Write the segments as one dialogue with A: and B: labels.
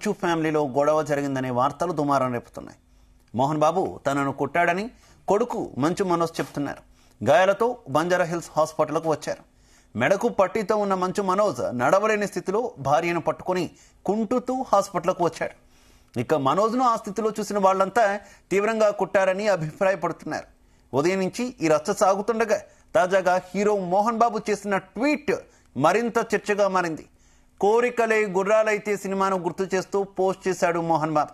A: మంచు ఫ్యామిలీలో గొడవ జరిగిందనే వార్తలు దుమారం రేపుతున్నాయి. మోహన్ బాబు తనను కొట్టాడని కొడుకు మంచు మనోజ్ చెప్తున్నారు. గాయాలతో బంజారాహిల్స్ హాస్పిటల్కు వచ్చారు. మెడకు పట్టీతో ఉన్న మంచు మనోజ్ నడవలేని స్థితిలో భార్యను పట్టుకుని కుంటుతూ హాస్పిటల్కు వచ్చాడు. ఇక మనోజ్ను ఆ స్థితిలో చూసిన వాళ్లంతా తీవ్రంగా కొట్టారని అభిప్రాయపడుతున్నారు. ఉదయం నుంచి ఈ రచ్చ సాగుతుండగా తాజాగా హీరో మోహన్ బాబు చేసిన ట్వీట్ మరింత చర్చగా మారింది. కోరికలే గుర్రాలైతే సినిమాను గుర్తు చేస్తూ పోస్ట్ చేశాడు మోహన్ బాబు.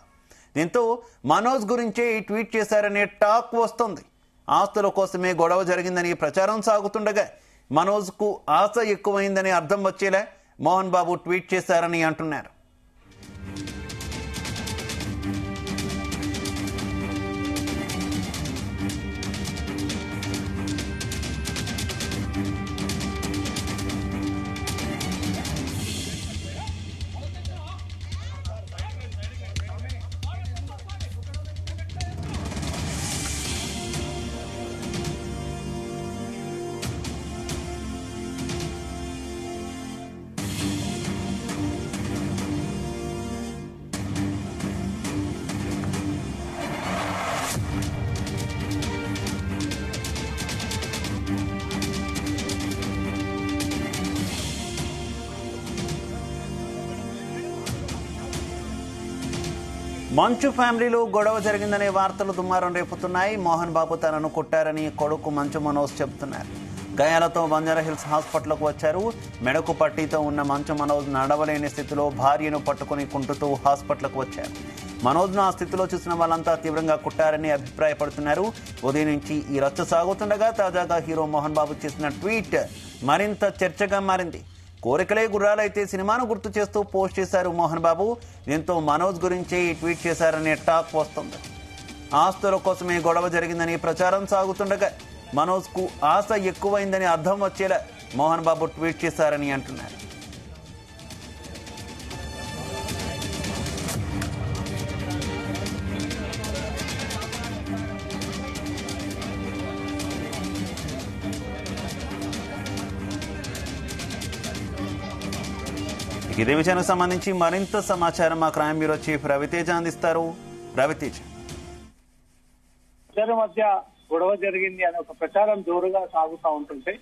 A: దీంతో మనోజ్ గురించే ఈ ట్వీట్ చేశారనే టాక్ వస్తుంది. ఆస్తుల కోసమే గొడవ జరిగిందని ప్రచారం సాగుతుండగా మనోజ్కు ఆశ ఎక్కువైందని అర్థం వచ్చేలా మోహన్ బాబు ట్వీట్ చేశారని అంటున్నారు. మంచు ఫ్యామిలీలో గొడవ జరిగిందనే వార్తలు దుమారం రేపుతున్నాయి. మోహన్ బాబు తనను కొట్టారని కొడుకు మంచు మనోజ్ చెబుతున్నారు. గాయాలతో బంజారాహిల్స్ హాస్పిటల్కు వచ్చారు. మెడకు పట్టీతో ఉన్న మంచు మనోజ్ నడవలేని స్థితిలో భార్యను పట్టుకుని కుంటుతూ హాస్పిటల్కు వచ్చారు. మనోజ్ను ఆ స్థితిలో చూసిన వాళ్ళంతా తీవ్రంగా కొట్టారని అభిప్రాయపడుతున్నారు. ఉదయం నుంచి ఈ రచ్చ సాగుతుండగా తాజాగా హీరో మోహన్ బాబు చేసిన ట్వీట్ మరింత చర్చగా మారింది. కోరికలే గుర్రాలైతే సినిమాను గుర్తు చేస్తూ పోస్ట్ చేశారు మోహన్ బాబు. దీంతో మనోజ్ గురించే ఈ ట్వీట్ చేశారనే టాక్ వస్తుంది. ఆస్తుల కోసమే గొడవ జరిగిందని ప్రచారం సాగుతుండగా మనోజ్కు ఆశ ఎక్కువైందని అర్థం వచ్చేలా మోహన్ బాబు ట్వీట్ చేశారని అంటున్నారు. ఇదే విషయానికి సంబంధించి మరింత సమాచారం మా క్రైమ్ బ్యూరో చీఫ్ రవితేజ అందిస్తారు. రవితేజ,
B: ఇద్దరి మధ్య గొడవ జరిగింది అనే ఒక ప్రచారం జోరుగా సాగుతూ ఉంటుంటే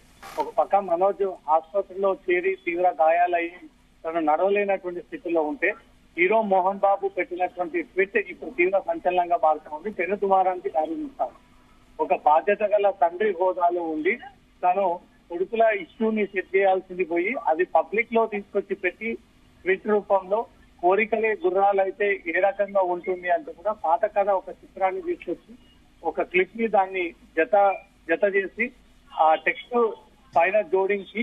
B: ఒక పక్క మనోజ్ ఆసుపత్రిలో చేరి తీవ్ర గాయాలయ్యి తను నడవలేనటువంటి స్థితిలో ఉంటే హీరో మోహన్ బాబు పెట్టినటువంటి ట్వీట్ ఇప్పుడు తీవ్ర సంచలనంగా మారుతూ ఉంది. పెను దుమారానికి దారితీస్తారు. ఒక బాధ్యత గల తండ్రి హోదాలో ఉండి తను కొడుకుల ఇష్యూని సెట్ చేయాల్సింది పోయి అది పబ్లిక్ లో తీసుకొచ్చి పెట్టి ట్వీట్ రూపంలో కోరికలే గుర్రాలైతే ఏ రకంగా ఉంటుంది అంటూ కూడా పాత కథ ఒక చిత్రాన్ని తీసుకొచ్చి ఒక క్లిప్ ని దాన్ని జత చేసి ఆ టెక్స్ట్ పైన జోడించి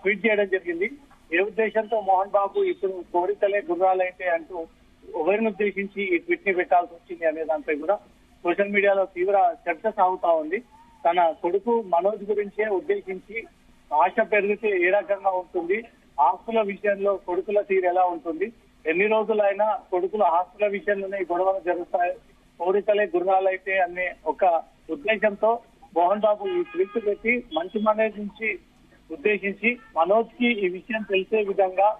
B: ట్వీట్ చేయడం జరిగింది. ఏ ఉద్దేశంతో మోహన్ బాబు ఇప్పుడు కోరికలే గుర్రాలైతే అంటూ ఎవరిని ఉద్దేశించి ఈ ట్వీట్ ని పెట్టాల్సి వచ్చింది అనే దానిపై కూడా సోషల్ మీడియాలో తీవ్ర చర్చ సాగుతా ఉంది. తన కొడుకు మనోజ్ గురించే ఉద్దేశించి ఆశ పెరిగితే ఏ రకంగా ఉంటుంది, ఆస్తుల విషయంలో కొడుకుల తీరు ఎలా ఉంటుంది, ఎన్ని రోజులైనా కొడుకుల ఆస్తుల విషయంలోనే గొడవలు జరుగుతాయి, కోరికలే గుర్రాలైతే అనే ఒక ఉద్దేశంతో మోహన్ బాబు ఈ ట్వీట్ పెట్టి మంచు మనోజ్ నుంచి ఉద్దేశించి మనోజ్ కి ఈ విషయం తెలిసే విధంగా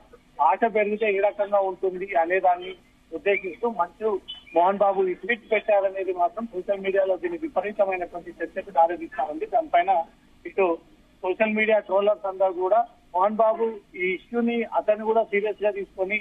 B: ఆశ పెరిగితే ఏ రకంగా ఉంటుంది అనే దాన్ని ఉద్దేశిస్తూ మంచు మోహన్ బాబు ఈ ట్వీట్ పెట్టారనేది మాత్రం సోషల్ మీడియాలో దీన్ని విపరీతమైనటువంటి చర్చకు దారితీస్తా ఉంది. దానిపైన ఇటు సోషల్ మీడియా ట్రోలర్స్ అందరూ కూడా మోహన్ బాబు ఈ ఇష్యూని అతను కూడా సీరియస్ గా తీసుకొని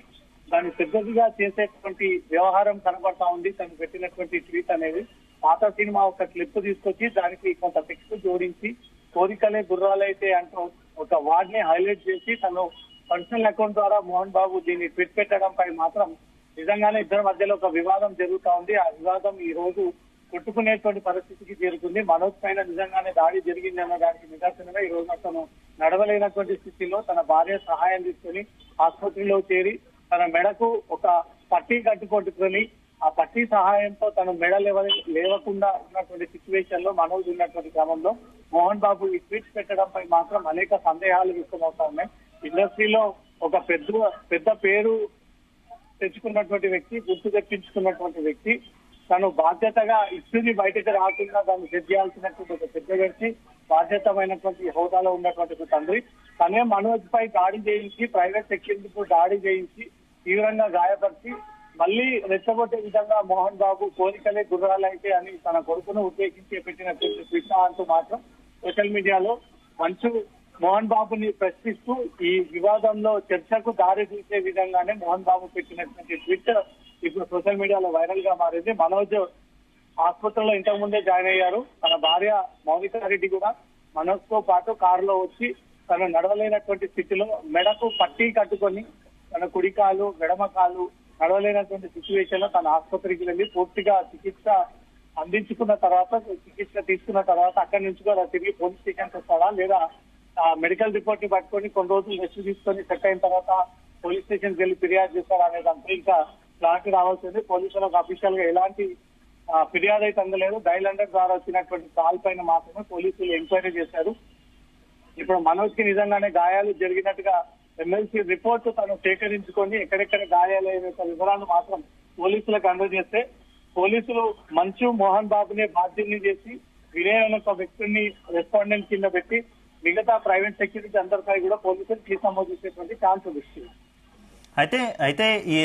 B: దాన్ని పెద్దదిగా చేసేటువంటి వ్యవహారం కనబడతా ఉంది. తను పెట్టినటువంటి ట్వీట్ అనేది పాత సినిమా ఒక క్లిప్ తీసుకొచ్చి దానికి కొంత టెక్స్ట్ జోడించి కోరికలే గుర్రాలైతే అంటూ ఒక వర్డ్ ని హైలైట్ చేసి తను పర్సనల్ అకౌంట్ ద్వారా మోహన్ బాబు దీన్ని ట్వీట్ పెట్టడంపై మాత్రం నిజంగానే ఇద్దరి మధ్యలో ఒక వివాదం జరుగుతా ఉంది. ఆ వివాదం ఈ రోజు కొట్టుకునేటువంటి పరిస్థితికి చేరుకుంది. మనోజ్ పైన నిజంగానే దాడి జరిగింది అన్న దానికి నిదర్శనంగా ఈ రోజు అతను నడవలేనటువంటి స్థితిలో తన భార్య సహాయం తీసుకుని ఆసుపత్రిలో చేరి తన మెడకు ఒక పట్టీ కట్టుకొట్టుకుని ఆ పట్టీ సహాయంతో తను మెడ లేవకుండా ఉన్నటువంటి సిచ్యువేషన్ లో మనోజ్ ఉన్నటువంటి క్రమంలో మోహన్ బాబు ఈ ట్వీట్స్ పెట్టడంపై మాత్రం అనేక సందేహాలు వ్యక్తమవుతా ఉన్నాయి. ఇండస్ట్రీలో ఒక పెద్ద పేరు తెచ్చుకున్నటువంటి వ్యక్తి, గుర్తు తెప్పించుకున్నటువంటి వ్యక్తి తను బాధ్యతగా ఇష్యూని బయటకు రాకుండా దాన్ని సెట్ చేయాల్సినటువంటి ఒక పెద్ద వ్యక్తి, బాధ్యతమైనటువంటి హోదాలో ఉన్నటువంటి తండ్రి తనే మనోజ్ పై దాడి చేయించి ప్రైవేట్ సెక్యూరిటీతో దాడి చేయించి తీవ్రంగా గాయపరిచి మళ్ళీ రెచ్చగొట్టే విధంగా మోహన్ బాబు కోరికలే గుర్రాలైతే అని తన కొడుకును ఉద్దేశించి పెట్టినటువంటి ట్విట్టర్ అంటూ మాత్రం సోషల్ మీడియాలో మంచు మోహన్ బాబుని ప్రశ్నిస్తూ ఈ వివాదంలో చర్చకు దారి తీసే విధంగానే మోహన్ బాబు పెట్టినటువంటి ట్విట్టర్ ఇప్పుడు సోషల్ మీడియాలో వైరల్ గా మారింది. మనోజ్ ఆసుపత్రిలో ఇంతకు ముందే జాయిన్ అయ్యారు. తన భార్య మౌనికారెడ్డి కూడా మనోజ్ తో పాటు కారులో వచ్చి తను నడవలేనటువంటి స్థితిలో మెడకు పట్టీ కట్టుకొని తన కుడికాలు ఎడమకాలు నడవలేనటువంటి సిచ్యువేషన్ లో తన ఆసుపత్రికి వెళ్లి పూర్తిగా చికిత్స అందించుకున్న తర్వాత చికిత్స తీసుకున్న తర్వాత అక్కడి నుంచి కూడా తిరిగి పోలీస్ స్టేషన్కి వస్తాడా లేదా మెడికల్ రిపోర్ట్ ని పట్టుకొని కొన్ని రోజులు రెస్ట్ తీసుకొని సెట్ అయిన తర్వాత పోలీస్ స్టేషన్కి వెళ్లి ఫిర్యాదు చేస్తాడా అనేది అంతా ఇంకా క్లారిటీ రావాల్సింది. పోలీసులకు అఫీషియల్ గా ఎలాంటి ఫిర్యాదు అయితే అందలేదు. డైల్ హండ్రెడ్ ద్వారా వచ్చినటువంటి కాల్ పైన మాత్రమే పోలీసులు ఎంక్వైరీ చేశారు. ఇప్పుడు మనోజ్ కి నిజంగానే గాయాలు జరిగినట్టుగా ఎమ్మెల్సీ రిపోర్ట్ తను సేకరించుకొని ఎక్కడెక్కడ గాయాలైన వివరాలు మాత్రం పోలీసులకు అందజేస్తే పోలీసులు మంచు మోహన్ బాబునే బాధ్యుల్ని చేసి వినయ్ అనే ఒక వ్యక్తిని రెస్పాండెంట్ కింద పెట్టి మిగతా ప్రైవేట్ సెక్యూరిటీ అందరిపై కూడా పోలీసులు కేసు నమోదు చేసేటువంటి ఛాన్స్ ఉంది.
A: అయితే ఈ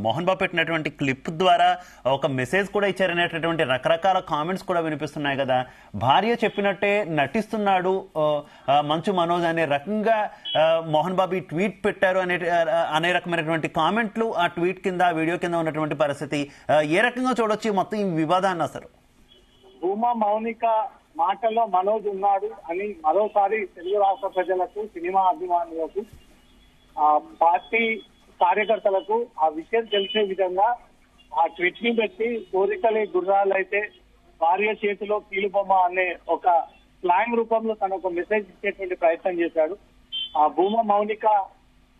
A: మోహన్ బాబు పెట్టినటువంటి క్లిప్ ద్వారా ఒక మెసేజ్ కూడా ఇచ్చారనేటటువంటి రకరకాల కామెంట్స్ కూడా వినిపిస్తున్నాయి కదా. భార్య చెప్పినట్టే నటిస్తున్నాడు మంచు మనోజ్ అనే రకంగా మోహన్ బాబు ఈ ట్వీట్ పెట్టారు అనే రకమైనటువంటి కామెంట్లు ఆ ట్వీట్ కింద వీడియో కింద ఉన్నటువంటి పరిస్థితి ఏ రకంగా చూడొచ్చు మొత్తం ఈ వివాదాన్ని? అసలు
B: భూమా మౌనిక మాటల్లో మనోజ్ ఉన్నాడు అని మరోసారి తెలుగు రాష్ట్ర ప్రజలకు, సినిమా అభిమానులకు, పార్టీ కార్యకర్తలకు ఆ విషయం తెలిసే విధంగా ఆ ట్వీట్ ని పెట్టి కోరికలే గుర్రాలైతే భార్య చేతిలో కీలుబొమ్మ అనే ఒక స్లాంగ్ రూపంలో తన ఒక మెసేజ్ ఇచ్చేటువంటి ప్రయత్నం చేశాడు. ఆ భూమా మౌనిక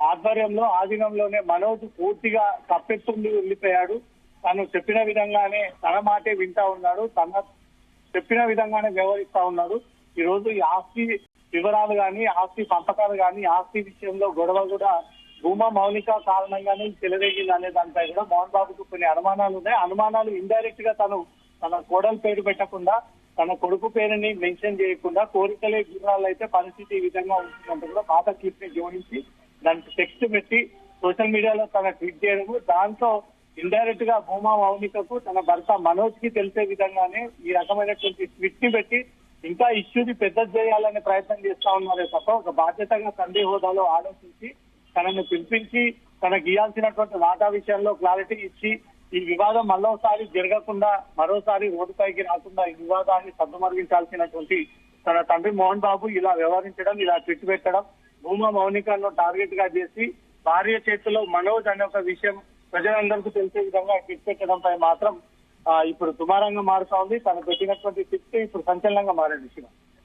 B: ఆధ్వర్యంలో ఆధీనంలోనే మనోజ్ పూర్తిగా కప్పెత్తుండి వెళ్ళిపోయాడు. తను చెప్పిన విధంగానే తన మాటే వింటా ఉన్నాడు, తన చెప్పిన విధంగానే వ్యవహరిస్తా ఉన్నాడు. ఈ రోజు ఈ ఆస్తి వివరాలు కానీ, ఆస్తి పంపకాలు కానీ, ఆస్తి విషయంలో గొడవ కూడా భూమా మౌనిక కారణంగానే చెలరేగింది అనే దానిపై కూడా మోహన్ బాబుకు కొన్ని అనుమానాలు ఉన్నాయి. అనుమానాలు ఇండైరెక్ట్ గా తన కోడలు పేరు పెట్టకుండా, తన కొడుకు పేరుని మెన్షన్ చేయకుండా కోరికలే గుర్రాలు అయితే పరిస్థితి ఈ విధంగా ఉంటుందంటే కూడా పాత క్లిప్ ని జోడించి దానికి టెక్స్ట్ పెట్టి సోషల్ మీడియాలో తన ట్వీట్ చేయడము, దాంతో ఇండైరెక్ట్ గా భూమా మౌనికకు తన భర్త మనోజ్ కి తెలిసే విధంగానే ఈ రకమైనటువంటి ట్వీట్ ని పెట్టి ఇంకా ఇష్యూని పెద్ద చేయాలనే ప్రయత్నం చేస్తా ఉన్నారే తప్ప ఒక బాధ్యతగా తండ్రి హోదాలో ఆలోచించి తనను పిలిపించి తనకు ఇవ్వాల్సినటువంటి వాటా విషయంలో క్లారిటీ ఇచ్చి ఈ వివాదం మరోసారి జరగకుండా, మరోసారి రోడ్డుపైకి రాకుండా ఈ వివాదాన్ని సద్దుమరిగించాల్సినటువంటి తన తండ్రి మోహన్ బాబు ఇలా వ్యవహరించడం, ఇలా ట్విట్ పెట్టడం, భూమా మౌనికను టార్గెట్ గా చేసి భార్య చేతిలో మనోజ్ అనే ఒక విషయం ప్రజలందరికీ తెలిసే విధంగా ట్విట్ పెట్టడంపై మాత్రం ఇప్పుడు దుమారంగా మారుతా ఉంది. తను పెట్టినటువంటి ట్విట్ ఇప్పుడు సంచలనంగా మారింది.